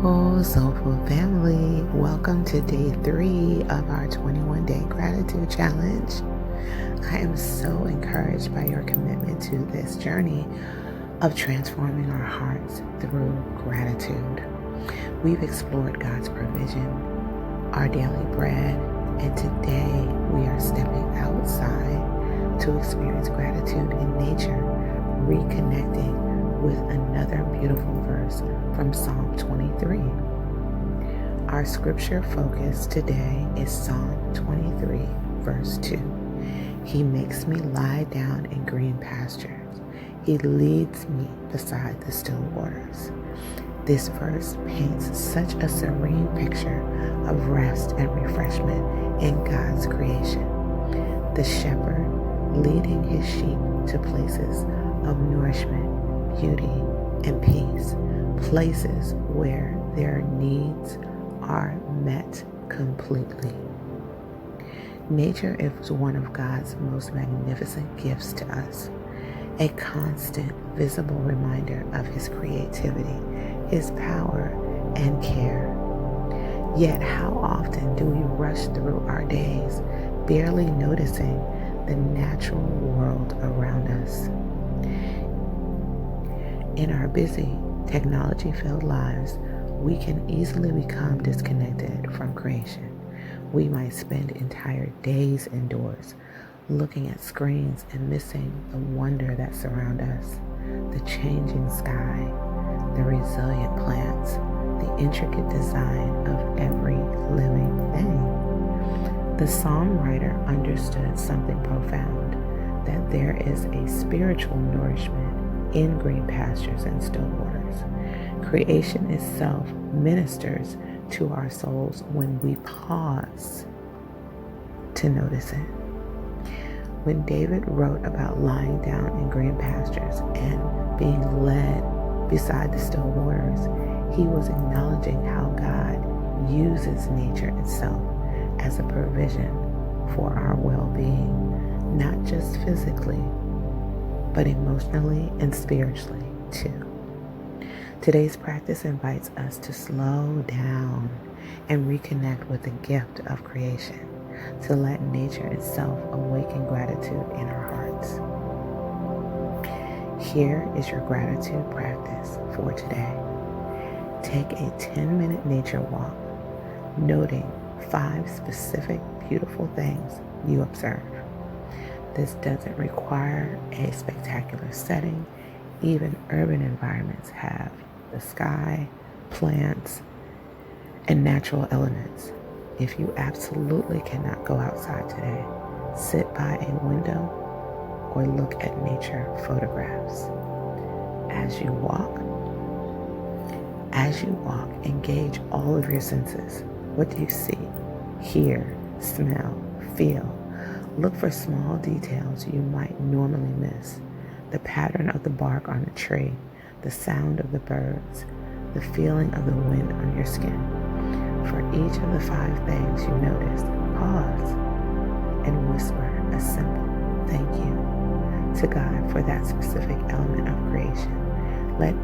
Oh, soulful family, welcome to day 3 of our 21-day gratitude challenge. I am so encouraged by your commitment to this journey of transforming our hearts through gratitude. We've explored God's provision, our daily bread, and today we are stepping outside to experience gratitude in nature, reconnecting with another beautiful verse from Psalm 23. Our scripture focus today is Psalm 23, verse 2. He makes me lie down in green pastures. He leads me beside the still waters. This verse paints such a serene picture of rest and refreshment in God's creation. The shepherd leading his sheep to places of nourishment, beauty, and peace, places where their needs are met completely. Nature is one of God's most magnificent gifts to us, a constant, visible reminder of His creativity, His power, and care. Yet how often do we rush through our days, barely noticing the natural world around us? In our busy, technology-filled lives, we can easily become disconnected from creation. We might spend entire days indoors, looking at screens and missing the wonder that surrounds us, the changing sky, the resilient plants, the intricate design of every living thing. The psalm writer understood something profound, that there is a spiritual nourishment in green pastures and still waters. Creation itself ministers to our souls when we pause to notice it. When David wrote about lying down in green pastures and being led beside the still waters, he was acknowledging how God uses nature itself as a provision for our well-being, not just physically, but emotionally and spiritually too. Today's practice invites us to slow down and reconnect with the gift of creation, to let nature itself awaken gratitude in our hearts. Here is your gratitude practice for today. Take a 10-minute nature walk, noting 5 specific beautiful things you observe. This doesn't require a spectacular setting. Even urban environments have the sky, plants, and natural elements. If you absolutely cannot go outside today, sit by a window or look at nature photographs. As you walk, engage all of your senses. What do you see, hear, smell, feel? Look for small details you might normally miss. The pattern of the bark on a tree, the sound of the birds, the feeling of the wind on your skin. For each of the 5 things you noticed, pause and whisper a simple thank you to God for that specific element of creation. Let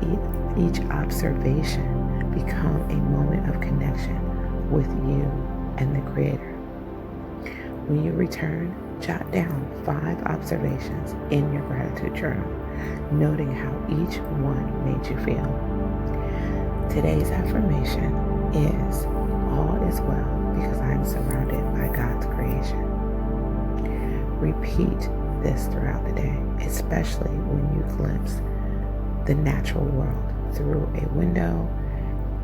each observation become a moment of connection with you and the Creator. When you return, jot down 5 observations in your gratitude journal, noting how each one made you feel. Today's affirmation is, all is well because I am surrounded by God's creation. Repeat this throughout the day, especially when you glimpse the natural world through a window,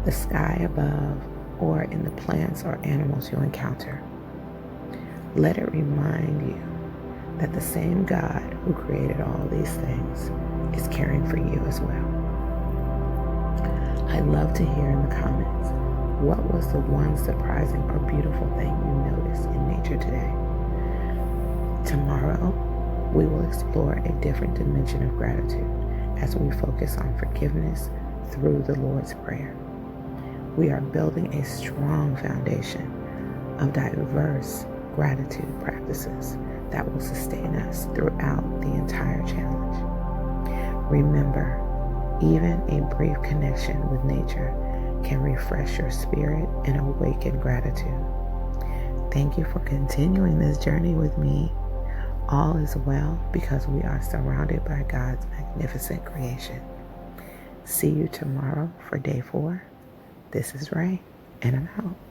the sky above, or in the plants or animals you encounter. Let it remind you that the same God who created all these things is caring for you as well. I'd love to hear in the comments, what was the one surprising or beautiful thing you noticed in nature today? Tomorrow, we will explore a different dimension of gratitude as we focus on forgiveness through the Lord's Prayer. We are building a strong foundation of diverse gratitude practices that will sustain us throughout the entire challenge. Remember, even a brief connection with nature can refresh your spirit and awaken gratitude. Thank you for continuing this journey with me. All is well because we are surrounded by God's magnificent creation. See you tomorrow for day 4. This is Ray, and I'm out.